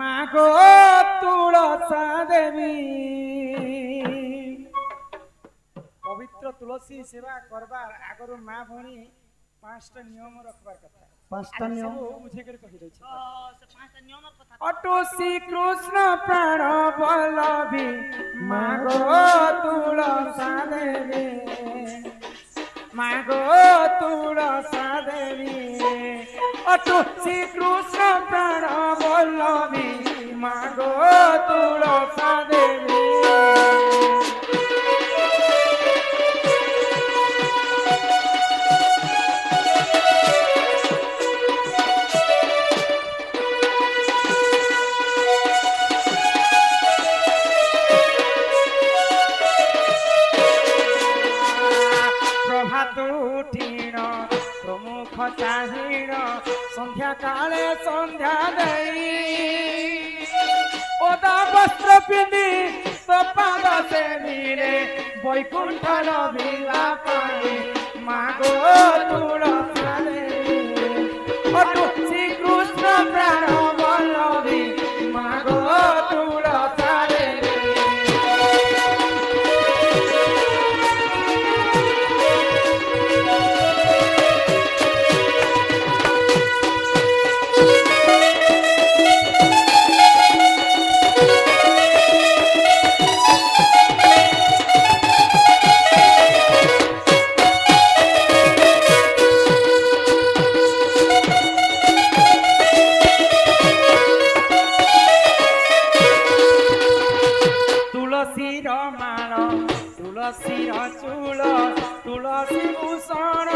मागो तुलसा देवी पवित्र तुलसी सेवा करबार आगरु माँ भणी 5टा नियम रखबार कथा 5टा नियम बुझे कर कहि दै छै से 5टा नियम कथा अटो श्री कृष्ण प्राण बल्लभी मागो तुलसा देवी मागो तुलसा देवी अटो श्री कृष्ण प्राण बल्लभी मागो तुलसा देवी प्रमुख चाहिण संध्या काले संध्या दई ओदा वस्त्र पिंधि पाद सेविले वैकुंठ लभिला पाई मागो तुलसा देवी अटु श्री कृष्ण प्राण बल्लभी मागो तुलसा देवी तुलसी चूल तुलसी भूषण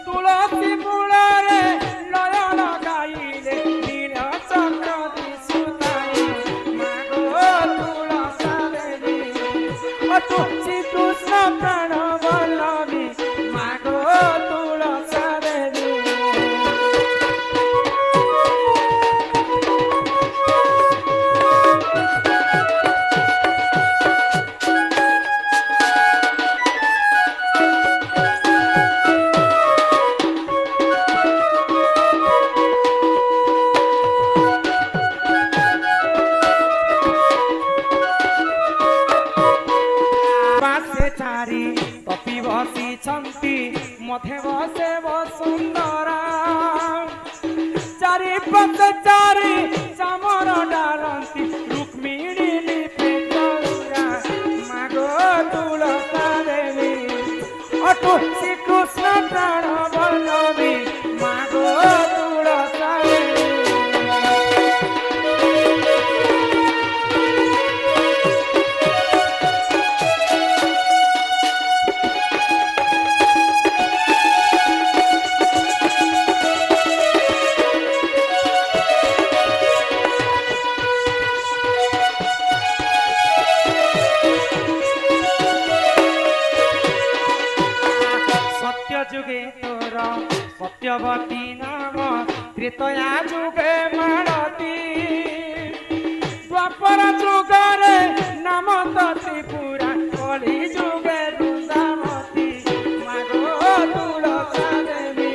तुलसी मूल लय लगाइले नील चक्र दिशुताई मागो तुलसा देवी अटु श्री कृष्ण प्राण बल्लभी मागो तुलसा देवी मथे बसे वसुंधरा चारि पथ चारि चामर डालंती रुक्मिणी लिपि चौरा मागो तुलसा देवी अटु श्री कृष्ण प्राण बल्लभी मागो तुलसा देवी सत्यवती नाम त्रेतया जुगे मालती द्वापर जुगे नाम त्रिपुरा कली जुगे वृंदावती मागो तुलसा देवी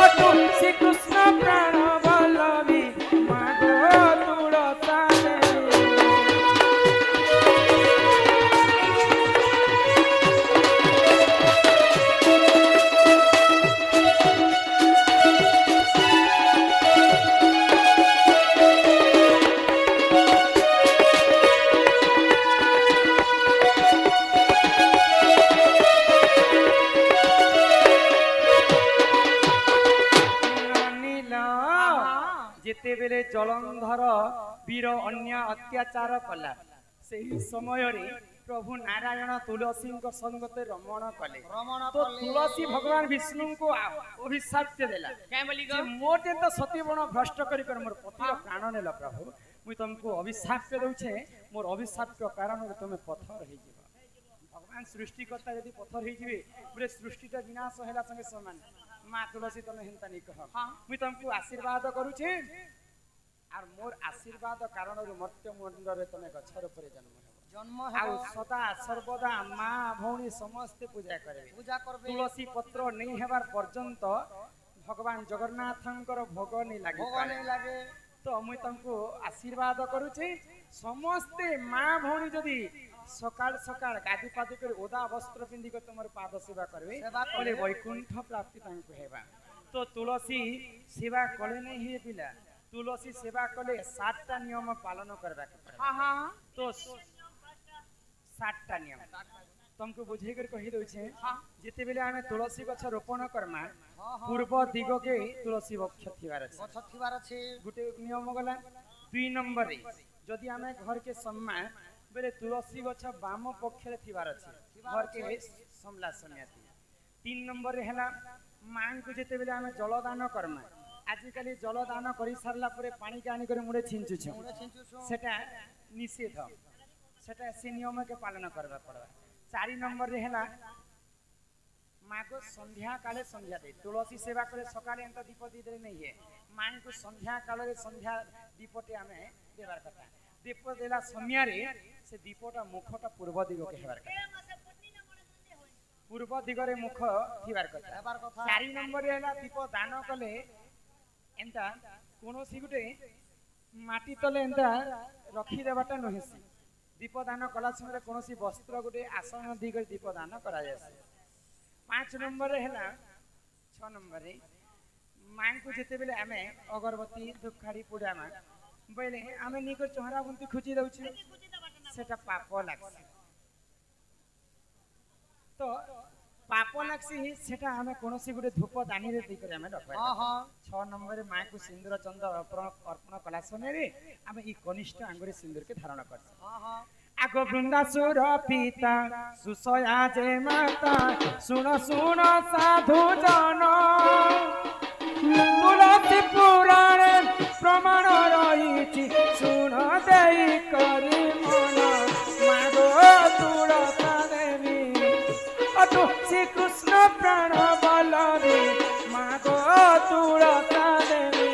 अटु श्री कृष्ण प्राण बल्लभी मागो तुलसा देवी जेते बेले जलंधर वीर अन्य अत्याचार कला सही समय रे प्रभु नारायण तुलसी संगते रमण कले तो तुलसी भगवान विष्णु को अभिशाप देला मोर जेंत सतीबण भ्रष्ट करी कर मोर पतिर प्राण नेला प्रभु मुई तुमको अभिशाप दउछे मोर अभिशाप के कारण तुम पत्थर हे जीवा भगवान सृष्टिकर्ता यदि पत्थर हे जीवे पूरे सृष्टिटा विनाश होला संगे समान माँ तुलसी तमे हिंता नहीं कह मुई तुमको आशीर्वाद करूछे आर मोर आशीर्वाद कारण मर्त्य मंडल तमे गछर पर जन्म आउ सदा सर्वदा माँ भौणी समस्ते पूजा करे तुलसी पत्र नहीं हेबार पर्यंत भगवान जगन्नाथंकर भोग नहीं लगे भोग नहीं लगे तो मुई तुमको आशीर्वाद करुचे समस्ते माँ भौणी जदि सकाल सकाल गाधी पाधी कर ओदा वस्त्र पिंधि कर तुम पाद सेवा करबे बोले वैकुंठ प्राप्ति तांको हेबा तो तुलसी सेवा कले नहीं हे पिला तुलसी सेवा कले 7टा नियम पालन करबा के पड़े हां हां तो 7टा नियम तुमको बुझे कर कहि दउ छे जेते बेले आमे तुलसी गछ रोपण करमा पूर्व दिग के तुलसी वृक्ष थिवार अछि गछ थिवार अछि गुटे नियम गला 2 नंबर रे जदि आमे घर के सम्मान बेले तुलसी गछ वाम पक्ष रे थिवार अछि घर के समला समियाती 3 नंबर रे हला मां को जेते बेले आमे जल दान करमा आज काली जल दान करि सारला परे पानी के आनी करे मुड़े छिंचु छ सेटा निषेध सेटा से नियम के पालन करबा पड़बा 4 नंबर रे हला माँ को संध्या काले संध्या दे तुलसी सेवा करे सकाले एंता दीप दी दे नहीं है माँ को संध्या काले रे संध्या दीपटे आमे देबार कथा दीप देला समय रे से दीपटा मुखटा पूर्व दिग के हेबार कथा पूर्व दिग रे मुख थिबार कथा 4 नंबर रे हला दीप दान कले एंता कोनोसी गुटे माटी तले एंता रखी देबाटा नहिसी दीप दान कला समय कोनोसी वस्त्र गुटे आसन दिग दीप दान करा जायसी 5 नंबर है 6 नंबर माँ को जिते बेले आमे अगरबत्ती धूपखाड़ी पुड़ामा बोले आमे निकर चोहरा बुंती खुची दउछु सेटा पाप लागसी तो पाप लागसी सेटा हमें कोनोसी गुटे धूप दानी रे दी करे हमें रखबा हां हां 6 नंबर माँ को सिंदूर चंदन अर्पण कला समय रे आमे ई कनिष्ठ आंगुरे सिंदूर के धारण करछ हां हां आगो वृंदासुर पिता सुसया जे माता सुन सुन साधु जन तुलसी पुराण प्रमाण रही सुन देई करी मन मागो तुलसा देवी अतु श्री कृष्ण प्राण बलवी मागो तुलसा देवी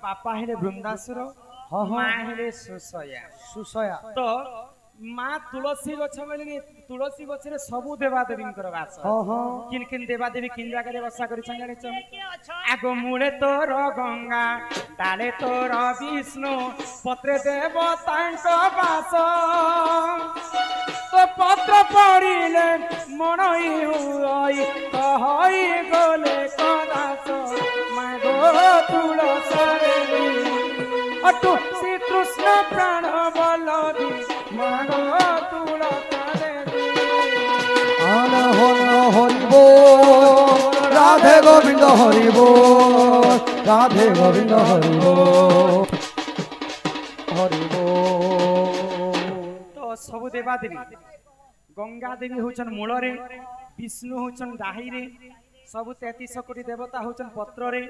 बापा हेले वृंदासुर माँ हेले सुसया सुसया तो माँ तुलसी गछ बोले तुलसी गछ रे सबु देवा देवी वास किन किन देवा देवी किन जगह रे बसा करि छन जानिछ आगो मूले तोर गंगा डाले तोर विष्णु पत्रे देवतांक वास तो पत्र पड़िले मनई हुई कहई गले कदास मागो तुलसा अटु श्री कृष्ण प्राण बलवी मागो तुलसा आन हरि बोल राधे गोविंद हरि बोल राधे गोविंद हरि बोल हरि बोल तो सब देवा देवी गंगा देवी होचन मूल रे विष्णु होचन डाही रे सब 33 कोटी देवता होचन पत्र रे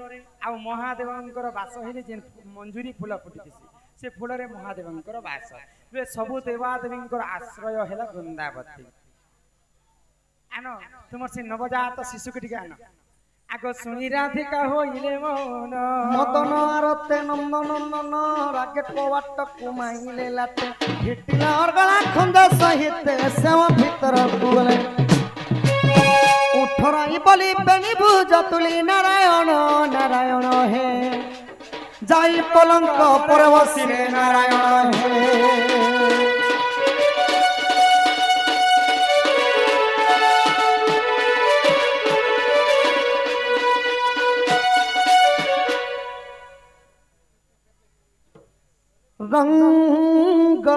आ महादेवंकर वास हेले जे मंजूरी फूल फुटिथिसी से फूल रे महादेवंकर वास वे सब देवा देवींकर आश्रय हेला वृंदावती आनो तुमर से नवजात शिशु के आनो आगो सुनी राधिका होइले मन मदन आरते नंदन नंदन रागे पवाट कुमाइले लाते हिटिला गला खंद सहित सेव भीतर गुले उठराई बलि बेनी भुज तुली नारायण नारायण हे जाई पलंक पर बसिले नारायण हे रंग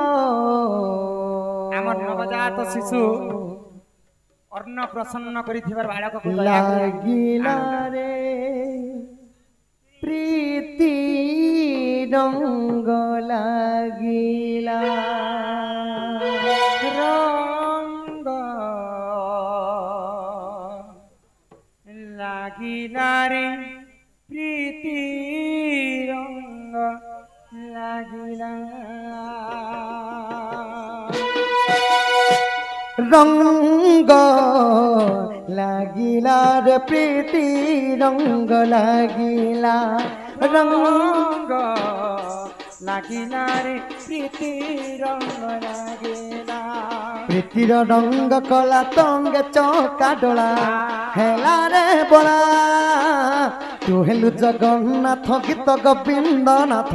आमर नवजात शिशु अर्ण प्रसन्न करिथिबार बालक को दया लागिला रे प्रीति रंग लागिला रंग लागिला रे प्रीति रंग रंग लागिला रे प्रीति रंग लागिला रंग लागिला रे प्रीति रंग लागिला प्रीतिर रंग कला तंगे चौका डोला हेला रे बोला तू हेलु जगन्नाथ गीत गोविंद नाथ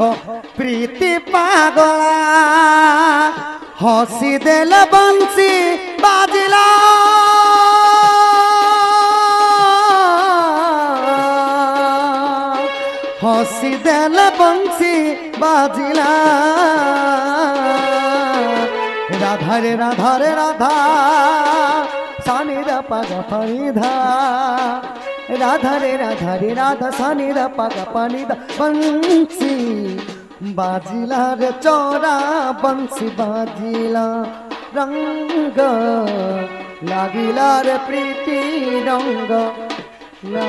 प्रीति पागला हसी देल बंसी बाजिला हसी देल बंसी बाजिला राधा रे राधा रे राधा सानी द पग पनी धा राधा रे राधा सानी द पग पनी ध बंसी बाजिला रे चोरा बंसी बाजिला रंग लागिला रे प्रीति रंग ला